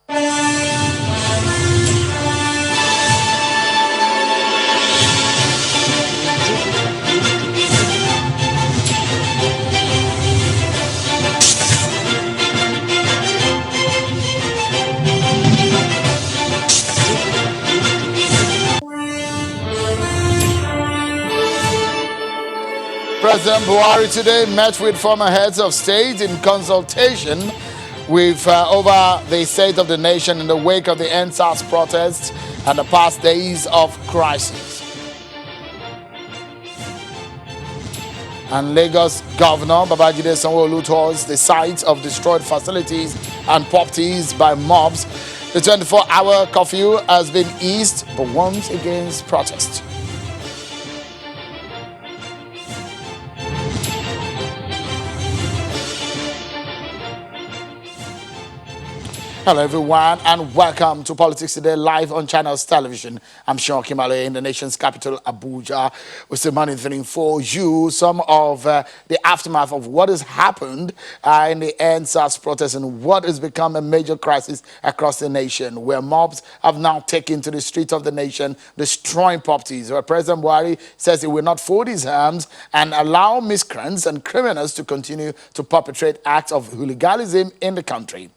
President Buhari today met with former heads of state in consultation with over the state of the nation in the wake of the NSAS protests and the past days of crisis. And Lagos Governor Babajide Sanwo-Olu tours the sites of destroyed facilities and properties by mobs. The 24-hour curfew has been eased, but once against protest. Hello everyone and welcome to Politics Today live on Channels Television. I'm Sean Kimale in the nation's capital Abuja. We're still monitoring for you some of the aftermath of what has happened in the NSAS protests and what has become a major crisis across the nation, where mobs have now taken to the streets of the nation, destroying properties, where President Buhari says he will not fold his arms and allow miscreants and criminals to continue to perpetrate acts of hooliganism in the country.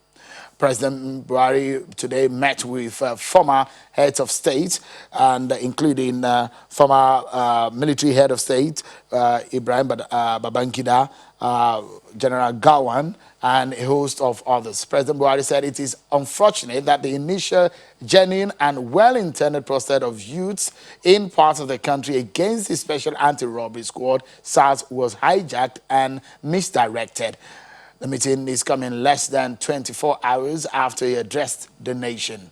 President Buhari today met with former heads of state, and including former military head of state Ibrahim Babangida, General Gawan, and a host of others. President Buhari said it is unfortunate that the initial genuine and well-intended protest of youths in parts of the country against the Special Anti-Robbery Squad, SARS, was hijacked and misdirected. The meeting is coming less than 24 hours after he addressed the nation.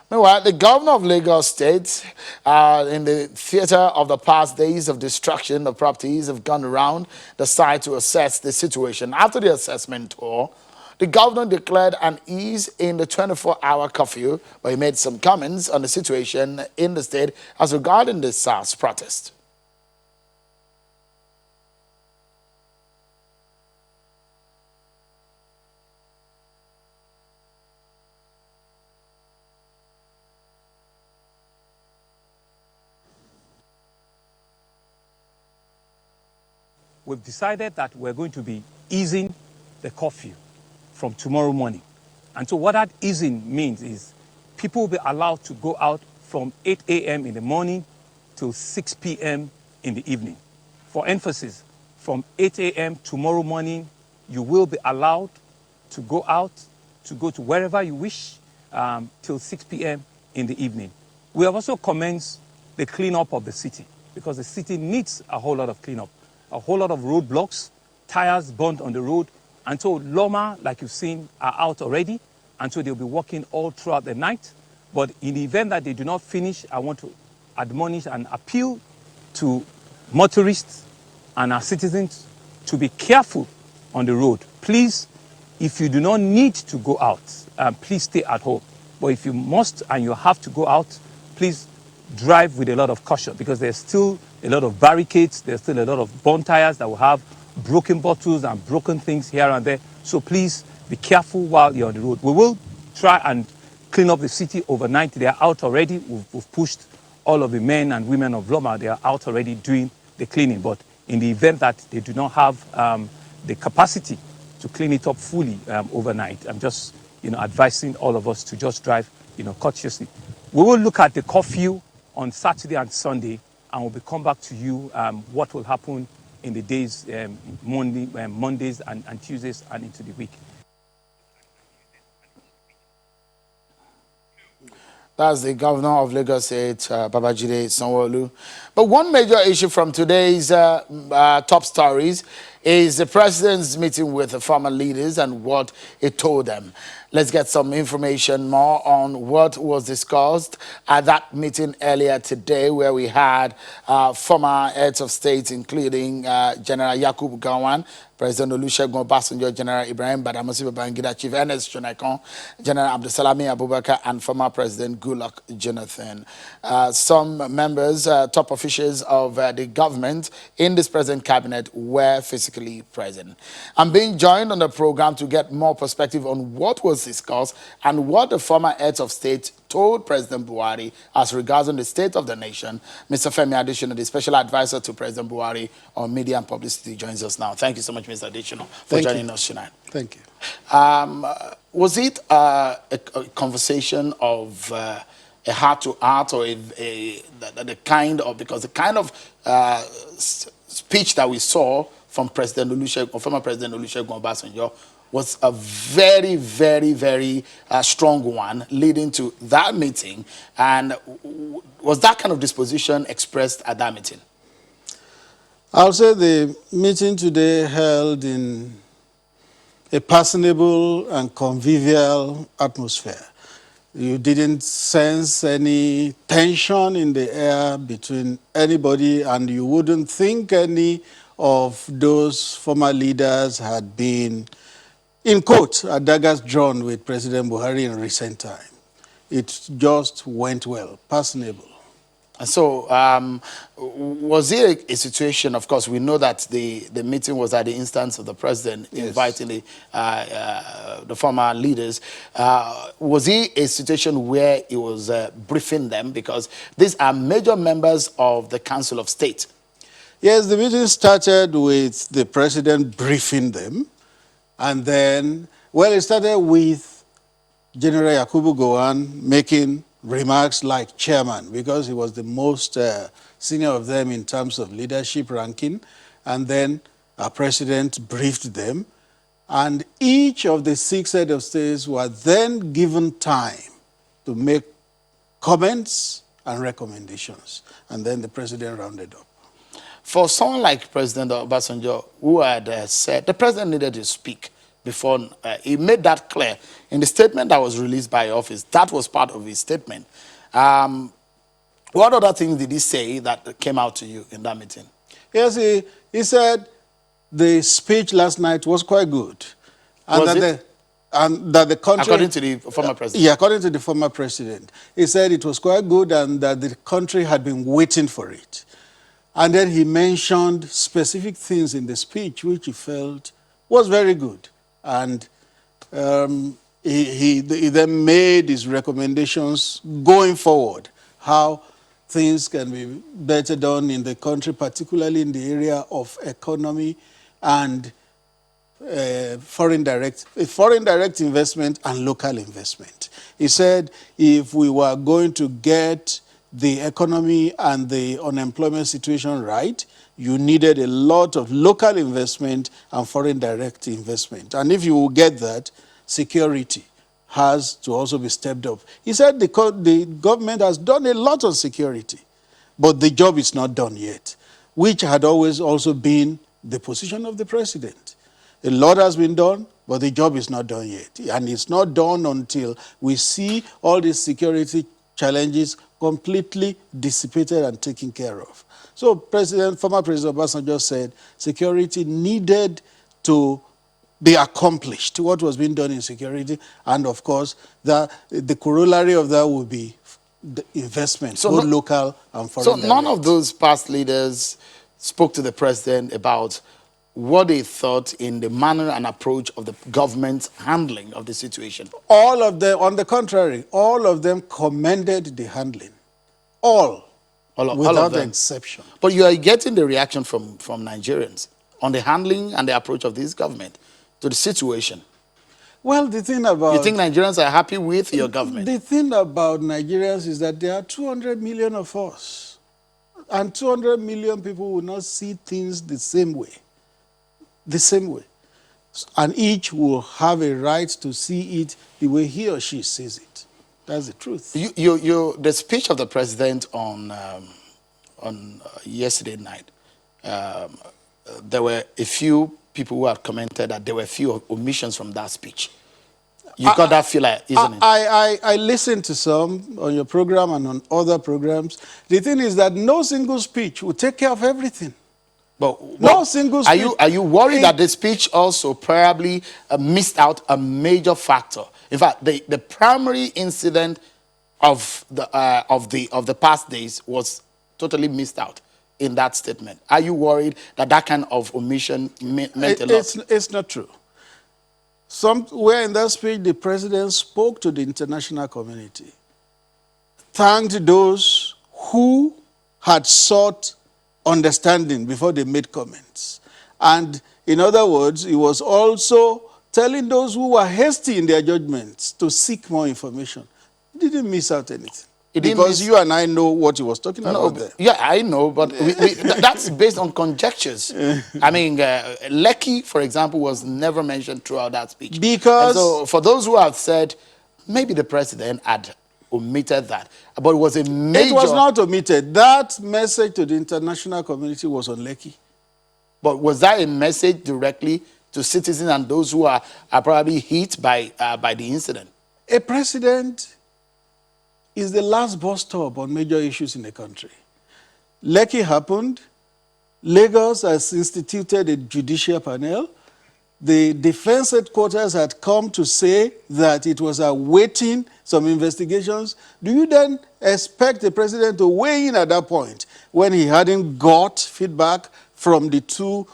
Meanwhile, the governor of Lagos State, in the theater of the past days of destruction of properties, have gone around the site to assess the situation. After the assessment tour, the governor declared an ease in the 24-hour curfew, but he made some comments on the situation in the state as regarding the SARS protest. We've decided that we're going to be easing the curfew from tomorrow morning. And so what that easing means is people will be allowed to go out from 8 a.m. in the morning till 6 p.m. in the evening. For emphasis, from 8 a.m. tomorrow morning, you will be allowed to go out, to go to wherever you wish, till 6 p.m. in the evening. We have also commenced the cleanup of the city, because the city needs a whole lot of cleanup, a whole lot of roadblocks, tires burnt on the road. And so Loma, like you've seen, are out already. And so they'll be working all throughout the night. But in the event that they do not finish, I want to admonish and appeal to motorists and our citizens to be careful on the road. Please, if you do not need to go out, please stay at home. But if you must and you have to go out, please drive with a lot of caution, because there's still a lot of barricades, there's still a lot of burnt tires that will have broken bottles and broken things here and there. So please be careful while you're on the road. We will try and clean up the city overnight. They are out already. We've pushed all of the men and women of Loma. They are out already doing the cleaning. But in the event that they do not have the capacity to clean it up fully overnight, I'm just advising all of us to just drive courteously. We will look at the curfew on Saturday and Sunday, and we'll come back to you what will happen in the days, Mondays and Tuesdays and into the week. That's the governor of Lagos State, Babajide Sanwo-Olu. But one major issue from today's top stories is the president's meeting with the former leaders and what he told them. Let's get some information more on what was discussed at that meeting earlier today, where we had former heads of state, including General Yakubu Gowon, President Olusegun Obasanjo, General Ibrahim Badamasi Babangida, Chief Ernest Shonekan, General Abdulsalami Abubakar, and former President Goodluck Jonathan. Some members, top officials of the government in this present cabinet were physically present. I'm being joined on the program to get more perspective on what was discussed and what the former heads of state told President Buhari as regards on the state of the nation. Mr. Femi Adesina, the special advisor to President Buhari on media and publicity, joins us now. Thank you so much, Mr. Adesina, for joining us tonight. Thank you. Was it a conversation of a heart-to-heart, or the kind of, because the kind of speech that we saw from President Olusegun, or former President Olusegun Obasanjo, was a very, very, very strong one leading to that meeting? And was that kind of disposition expressed at that meeting? I'll say the meeting today held in a personable and convivial atmosphere. You didn't sense any tension in the air between anybody, and you wouldn't think any of those former leaders had been, in quotes, at daggers drawn with President Buhari in recent time. It just went well, personable. And so, was it a situation, of course, we know that the meeting was at the instance of the president, yes, inviting the former leaders. Was it a situation where he was briefing them? Because these are major members of the Council of State. Yes, the meeting started with the president briefing them. And then, well, it started with General Yakubu Gowon making remarks like chairman, because he was the most senior of them in terms of leadership ranking. And then our president briefed them. And each of the 6 heads of states were then given time to make comments and recommendations. And then the president rounded up. For someone like President Obasanjo, who had said the president needed to speak before, he made that clear in the statement that was released by office. That was part of his statement. What other things did he say that came out to you in that meeting? Yes, he said the speech last night was quite good. And that the country... According to the former president? Yeah, according to the former president. He said it was quite good and that the country had been waiting for it. And then he mentioned specific things in the speech which he felt was very good. And he then made his recommendations going forward, how things can be better done in the country, particularly in the area of economy and foreign direct investment and local investment. He said if we were going to get the economy and the unemployment situation right, you needed a lot of local investment and foreign direct investment. And if you will get that, security has to also be stepped up. He said the government has done a lot on security, but the job is not done yet, which had always also been the position of the president. A lot has been done, but the job is not done yet. And it's not done until we see all these security challenges completely dissipated and taken care of. So former President Obasanjo said security needed to be accomplished, what was being done in security, and of course the corollary of that would be the investment, both local and foreign. So none of those past leaders spoke to the president about what they thought in the manner and approach of the government's handling of the situation? All of them, on the contrary, all of them commended the handling. All without exception. But you are getting the reaction from Nigerians on the handling and the approach of this government to the situation. Well, the thing about... You think Nigerians are happy with your government? The thing about Nigerians is that there are 200 million of us. And 200 million people will not see things the same way. The same way. And each will have a right to see it the way he or she sees it. That's the truth. The speech of the president on yesterday night, there were a few people who had commented that there were a few omissions from that speech. You got that feel, isn't it? I listened to some on your program and on other programs. The thing is that no single speech will take care of everything. But No single speech. Are you worried that the speech also probably missed out a major factor? In fact, the primary incident of the past days was totally missed out in that statement. Are you worried that that kind of omission meant a lot? It's not true. Somewhere in that speech, the president spoke to the international community, thanked those who had sought understanding before they made comments. And in other words, he was also telling those who were hasty in their judgments to seek more information. He didn't miss out anything. Because you and I know what he was talking about there. Yeah, I know, but that's based on conjectures. I mean, Lekki, for example, was never mentioned throughout that speech. Because... And so for those who have said, maybe the president had omitted that, but it was a major... It was not omitted. That message to the international community was on Lekki. But was that a message directly to citizens and those who are probably hit by the incident? A president is the last bus stop on major issues in the country. Lekki happened. Lagos has instituted a judicial panel. The defense headquarters had come to say that it was awaiting some investigations. Do you then expect the president to weigh in at that point when he hadn't got feedback from the two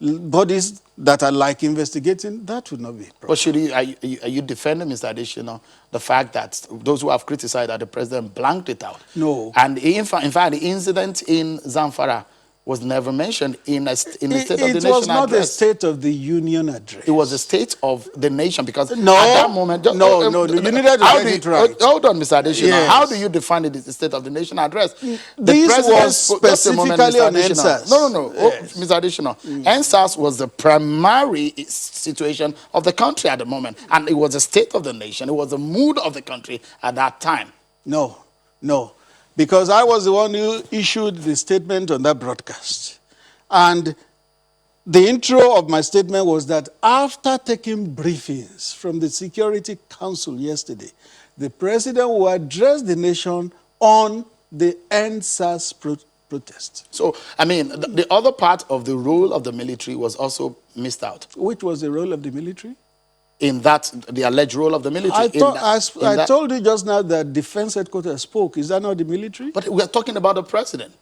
bodies that are like investigating? That would not be proper. But are you defending, Mr. Additional, the fact that those who have criticized that the president blanked it out? No. And in fact, the incident in Zamfara was never mentioned in the State of the Nation address. It was not a State of the Union address. It was the State of the Nation because no, at that moment... You needed to get it right. Hold on, Mr. Additional. Yes. How do you define it as the State of the Nation address? This was specifically on NSAS. No. Yes. Mr. Additional. NSAS was the primary situation of the country at the moment. And it was the State of the Nation. It was the mood of the country at that time. No. Because I was the one who issued the statement on that broadcast. And the intro of my statement was that after taking briefings from the Security Council yesterday, the president will address the nation on the NSAS protest. So, I mean, the other part of the role of the military was also missed out. Which was the role of the military? In that, the alleged role of the military. I told you just now that defense headquarters spoke. Is that not the military? But we're talking about the president.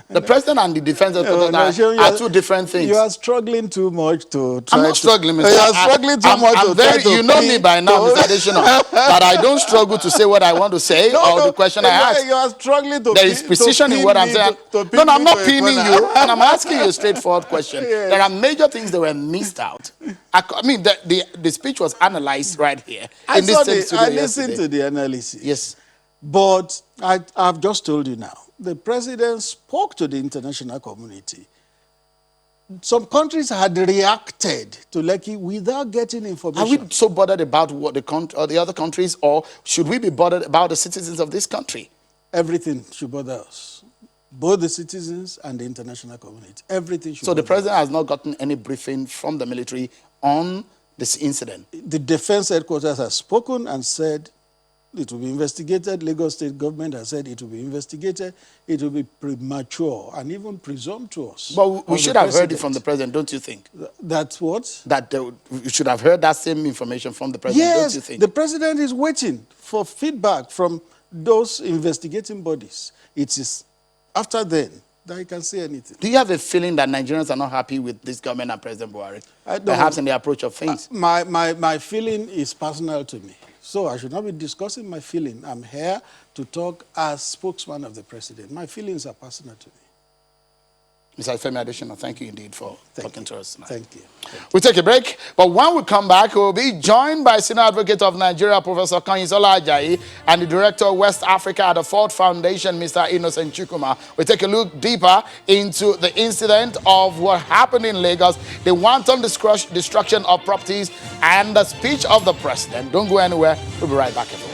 The president and the defense headquarters are two different things. You are struggling too much to try. I'm not struggling, Mr. You are struggling too much to try to... You know me by now, Mr. Additional, that I don't struggle to say what I want to say the question I ask. You are struggling to... There is precision in what I'm saying. No, I'm not pinning you, and I'm asking you a straightforward question. Yes. There are major things that were missed out. I mean, the speech was analyzed right here. I listened to the analysis. Yes. But I've just told you now. The president spoke to the international community. Some countries had reacted to Lekki without getting information. Are we so bothered about what the other countries, or should we be bothered about the citizens of this country? Everything should bother us. Both the citizens and the international community. Everything should bother us. So the president has not gotten any briefing from the military on this incident? The defense headquarters has spoken and said it will be investigated. Lagos State government has said it will be investigated. It will be premature and even presumptuous. But we should have heard it from the president, don't you think? That's what? That we should have heard that same information from the president, don't you think? Yes, the president is waiting for feedback from those investigating bodies. It is after then that he can say anything. Do you have a feeling that Nigerians are not happy with this government and President Buhari? Perhaps in the approach of things? My feeling is personal to me. So I should not be discussing my feeling. I'm here to talk as spokesman of the president. My feelings are personal to me. Mr. Femi Adesina, thank you indeed for talking to us tonight. Thank you. We'll take a break, but when we come back, we'll be joined by Senior Advocate of Nigeria, Professor Kanyisola Ajayi, and the Director of West Africa at the Ford Foundation, Mr. Innocent Chukwuma. We'll take a look deeper into the incident of what happened in Lagos, the wanton destruction of properties, and the speech of the president. Don't go anywhere. We'll be right back, everyone.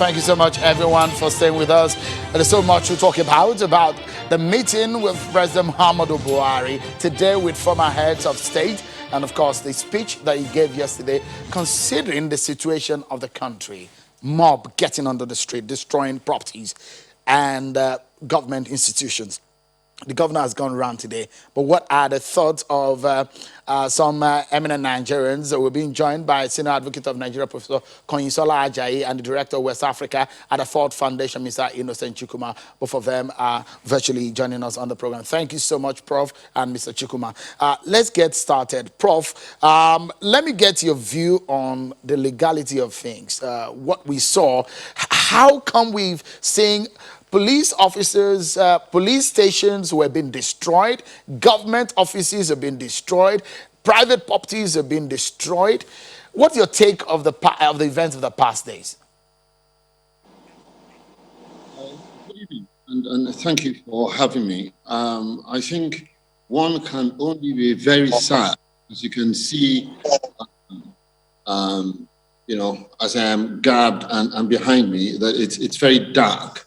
Thank you so much, everyone, for staying with us. There's so much to talk about the meeting with President Muhammadu Buhari today with former heads of state, and of course, the speech that he gave yesterday, considering the situation of the country. Mob getting onto the street, destroying properties and government institutions. The governor has gone around today. But what are the thoughts of some eminent Nigerians? We're being joined by Senior Advocate of Nigeria, Professor Konyisola Ajayi, and the Director of West Africa at the Ford Foundation, Mr. Innocent Chukuma. Both of them are virtually joining us on the program. Thank you so much, Prof. and Mr. Chukuma. Let's get started. Prof, let me get your view on the legality of things. What we saw, how come we've seen police officers, police stations were being destroyed, government offices have been destroyed, private properties have been destroyed? What's your take of the events of the past days? Good evening, and thank you for having me. I think one can only be very sad, as you can see, as I am garbed and behind me, that it's very dark.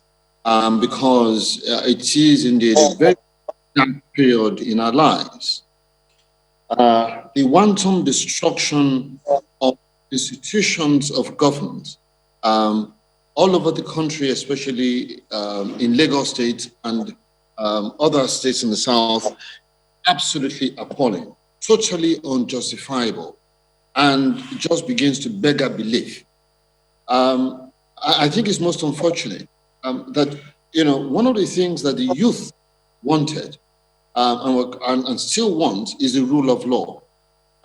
Because it is indeed a very dark period in our lives. The wanton destruction of institutions of government all over the country, especially in Lagos State and other states in the south, absolutely appalling, totally unjustifiable, and just begins to beggar belief. I think it's most unfortunate that, one of the things that the youth wanted and still want is the rule of law.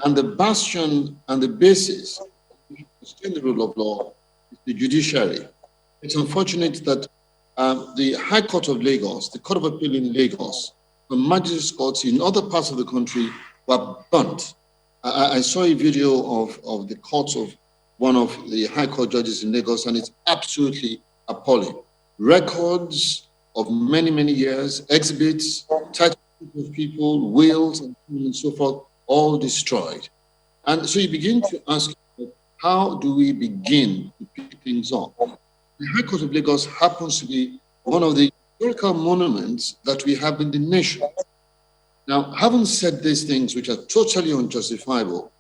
And the bastion and the basis to sustain the rule of law is the judiciary. It's unfortunate that the High Court of Lagos, the Court of Appeal in Lagos, the magistrate courts in other parts of the country were burnt. I saw a video of the courts of one of the High Court judges in Lagos, and it's absolutely appalling. Records of many, many years, exhibits, titles of people, wills, and so forth, all destroyed. And so you begin to ask, how do we begin to pick things up? The High Court of Lagos happens to be one of the historical monuments that we have in the nation. Now, having said these things, which are totally unjustifiable,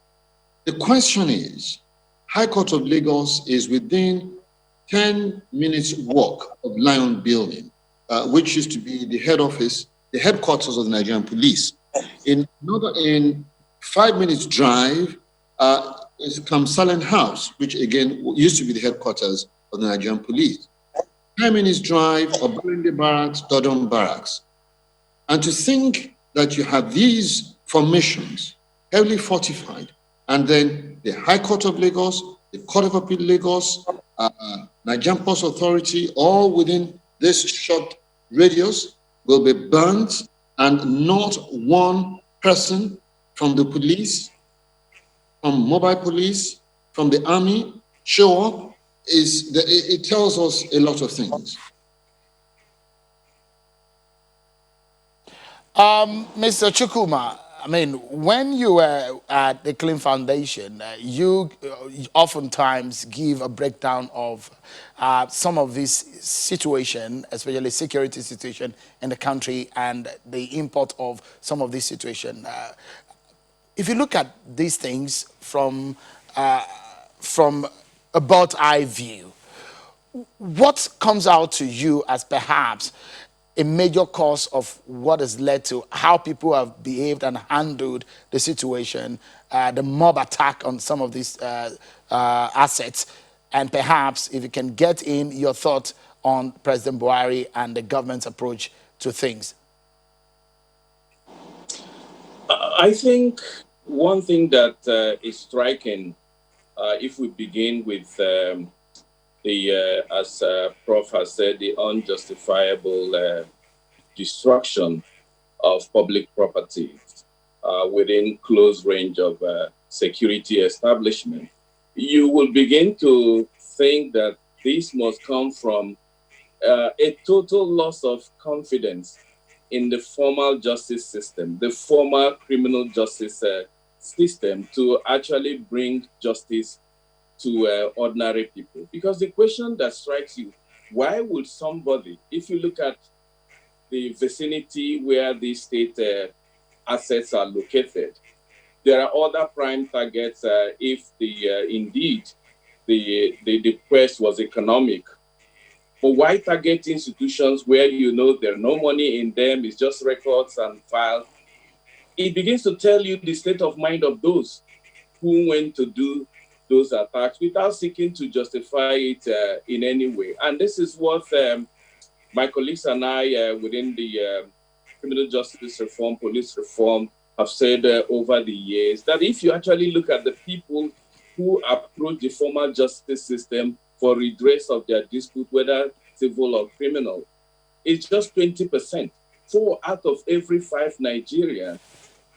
the question is, High Court of Lagos is within 10 minutes walk of Lion Building, which used to be the head office, the headquarters of the Nigerian police. In 5 minutes drive is Kamsalen House, which again used to be the headquarters of the Nigerian police. 10 minutes drive of Balinde Barracks, Dodon Barracks. And to think that you have these formations heavily fortified, and then the High Court of Lagos, the Court of Appeal Lagos, Nigerian Post Authority, all within this short radius, will be burnt, and not one person from the police, from mobile police, from the army show up. It tells us a lot of things. Mr. Chukuma, I mean, when you were at the Clean Foundation, you oftentimes give a breakdown of some of this situation, especially security situation in the country and the import of some of this situation. If you look at these things from a bird's eye view, what comes out to you as perhaps a major cause of what has led to how people have behaved and handled the situation, the mob attack on some of these assets, and perhaps if you can get in your thoughts on President Buhari and the government's approach to things? I think one thing that is striking, if we begin with as Prof has said, the unjustifiable destruction of public properties within close range of security establishment, you will begin to think that this must come from a total loss of confidence in the formal justice system, the formal criminal justice system, to actually bring justice to ordinary people. Because the question that strikes you, why would somebody, if you look at the vicinity where these state assets are located, there are other prime targets if indeed the quest was economic. But why target institutions where you know there's no money in them, it's just records and files? It begins to tell you the state of mind of those who went to do those attacks without seeking to justify it in any way. And this is what my colleagues and I within the criminal justice reform, police reform, have said over the years, that if you actually look at the people who approach the formal justice system for redress of their dispute, whether civil or criminal, it's just 20%. 4 out of every 5 Nigerians,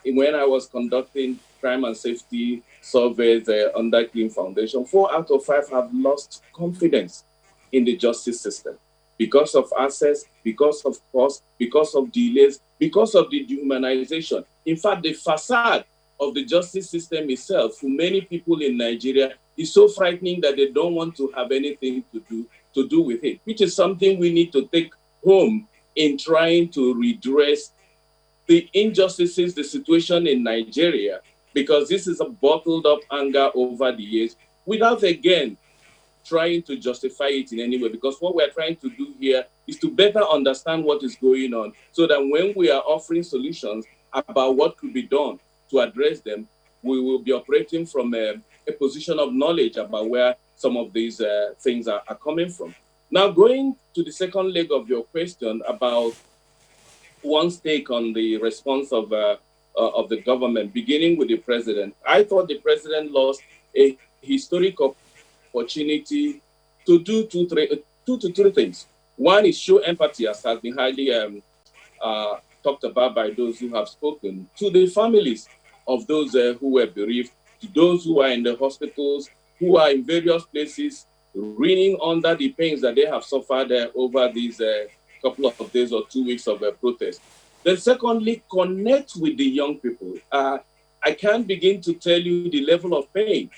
when I was conducting crime and safety surveys under Clean Foundation, 4 out of 5 have lost confidence in the justice system because of access, because of cost, because of delays, because of the dehumanization. In fact, the facade of the justice system itself, for many people in Nigeria, is so frightening that they don't want to have anything to do with it, which is something we need to take home in trying to redress the injustices, the situation in Nigeria, because this is a bottled up anger over the years without, again, trying to justify it in any way, because what we're trying to do here is to better understand what is going on so that when we are offering solutions about what could be done to address them, we will be operating from a position of knowledge about where some of these things are coming from. Now, going to the second leg of your question about one's take on the response of the government, beginning with the president, I thought the president lost a historic opportunity to do two to three things. One is show empathy, as has been highly talked about by those who have spoken, to the families of those who were bereaved, to those who are in the hospitals, who are in various places, reeling under the pains that they have suffered over these couple of days or 2 weeks of protest. Then secondly, connect with the young people. I can't begin to tell you the level of pain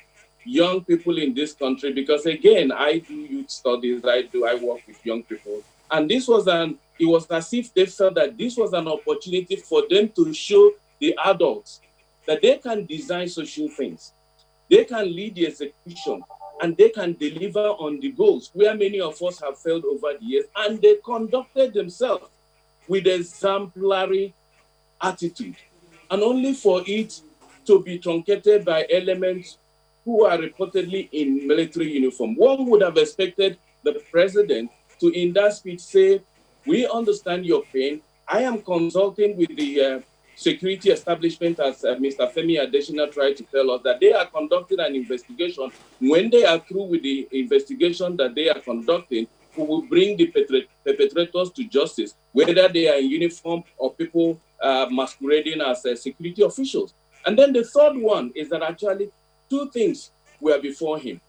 young people in this country, because again, I do youth studies, I work with young people. And it was as if they felt that this was an opportunity for them to show the adults that they can design social things, they can lead the execution, and they can deliver on the goals where many of us have failed over the years. And they conducted themselves with exemplary attitude, and only for it to be truncated by elements who are reportedly in military uniform. One would have expected the president to, in that speech, say, we understand your pain. I am consulting with the security establishment, as Mr. Femi Adesina tried to tell us, that they are conducting an investigation. When they are through with the investigation that they are conducting, we will bring the perpetrators to justice, whether they are in uniform or people masquerading as security officials. And then the third one is that actually 2 things were before him.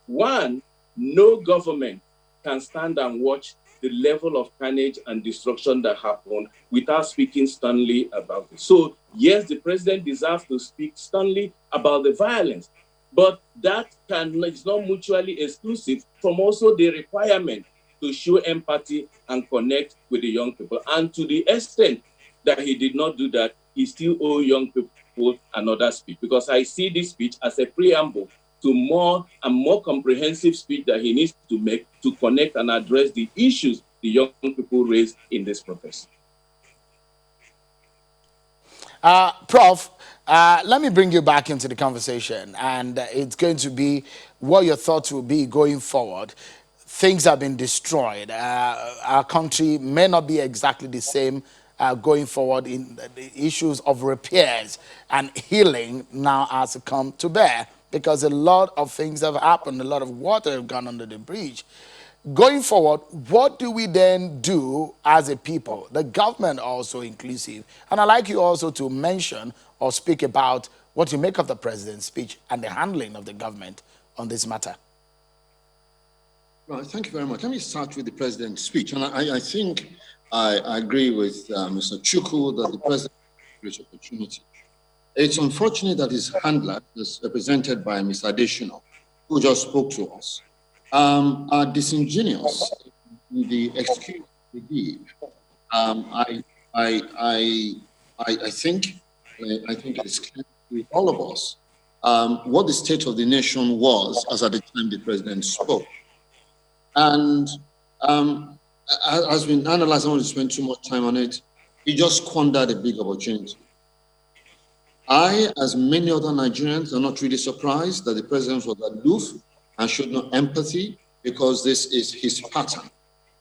One, no government can stand and watch the level of carnage and destruction that happened without speaking sternly about it. So yes, the president deserves to speak sternly about the violence, but that is not mutually exclusive from also the requirement to show empathy and connect with the young people. And to the extent that he did not do that, he still owes young people another speech, because I see this speech as a preamble to more and more comprehensive speech that he needs to make to connect and address the issues the young people raise in this protest. Prof, let me bring you back into the conversation, and it's going to be what your thoughts will be going forward. Things have been destroyed. Our country may not be exactly the same going forward. In the issues of repairs and healing now has to come to bear, because a lot of things have happened, a lot of water have gone under the bridge. Going forward, what do we then do as a people? The government also inclusive. And I'd like you also to mention or speak about what you make of the president's speech and the handling of the government on this matter. Right, thank you very much. Let me start with the president's speech. And I think I agree with Mr. Chukwu that the president has a great opportunity. It's unfortunate that his handler is represented by Mr. Adesina, who just spoke to us are disingenuous in the excuse they give. I think it's clear to all of us what the state of the nation was as at the time the president spoke. And as we analyze, I don't want to spend too much time on it. He just squandered a big opportunity. I, as many other Nigerians, are not really surprised that the president was aloof and showed no empathy, because this is his pattern.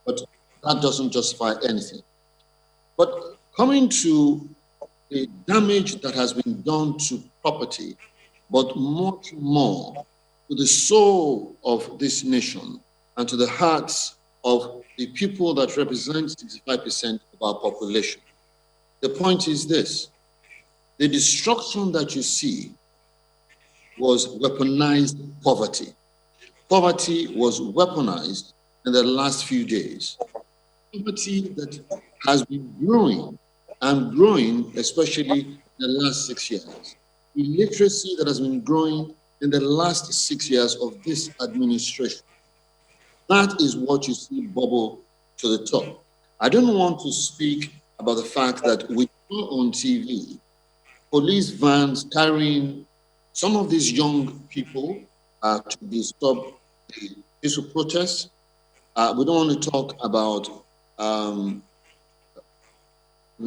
But that doesn't justify anything. But coming to the damage that has been done to property, but much more to the soul of this nation and to the hearts of the people that represent 65% of our population. The point is this: the destruction that you see was weaponized poverty. Poverty was weaponized in the last few days. Poverty that has been growing and growing, especially in the last 6 years. Illiteracy that has been growing in the last 6 years of this administration. That is what you see bubble to the top. I don't want to speak about the fact that we saw on TV police vans carrying some of these young people to disturb the peaceful protests. We don't want to talk about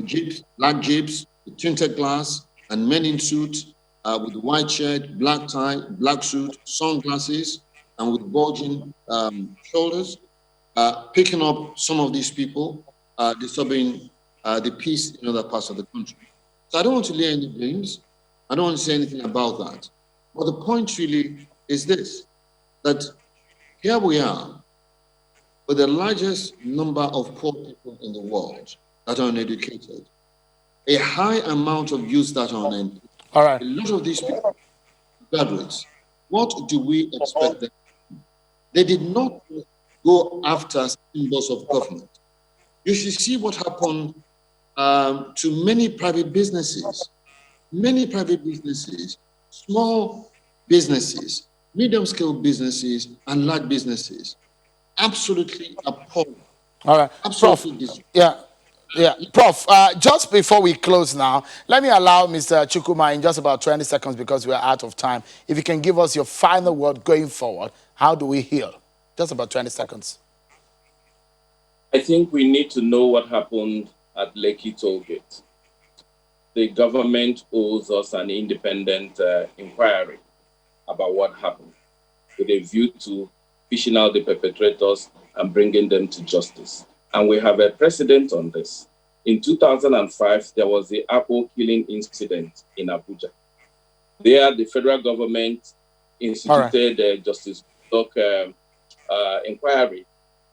jeeps, black jeeps, with tinted glass, and men in suits with white shirt, black tie, black suit, sunglasses, and with bulging shoulders, picking up some of these people, disturbing the peace in other parts of the country. So I don't want to lay any blames. I don't want to say anything about that. But the point really is this, that here we are with the largest number of poor people in the world that are uneducated, a high amount of youth that are uneducated. All right. A lot of these people, graduates, what do we expect them to do? They did not go after symbols of government. You should see what happened to many private businesses, small businesses, medium-scale businesses, and large businesses. Absolutely appalling. All right. Absolutely. Prof, yeah. Prof, just before we close now, let me allow Mr. Chukwuma in just about 20 seconds, because we are out of time. If you can give us your final word going forward, how do we heal? Just about 20 seconds. I think we need to know what happened at Lekki Tollgate. The government owes us an independent inquiry about what happened, with a view to fishing out the perpetrators and bringing them to justice. And we have a precedent on this. In 2005, there was the Apple killing incident in Abuja. There, the federal government instituted a Justice Dock inquiry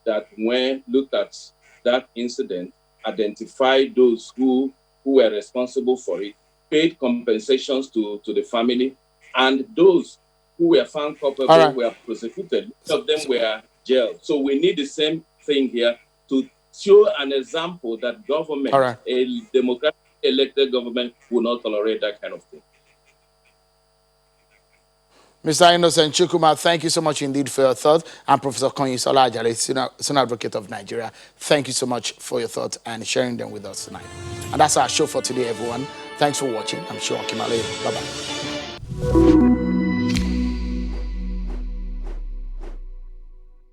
that, when looked at that incident, identified those who were responsible for it, paid compensations to the family, and those who were found culpable were prosecuted. Most of them were jailed. So we need the same thing here to show an example that government, a democratically elected government, will not tolerate that kind of thing. Mr. Innocent Chukwuma, thank you so much indeed for your thoughts. And Professor Konyisola Ajale, Senior Advocate of Nigeria, thank you so much for your thoughts and sharing them with us tonight. And that's our show for today, everyone. Thanks for watching. I'm Sean Kimale. Bye-bye.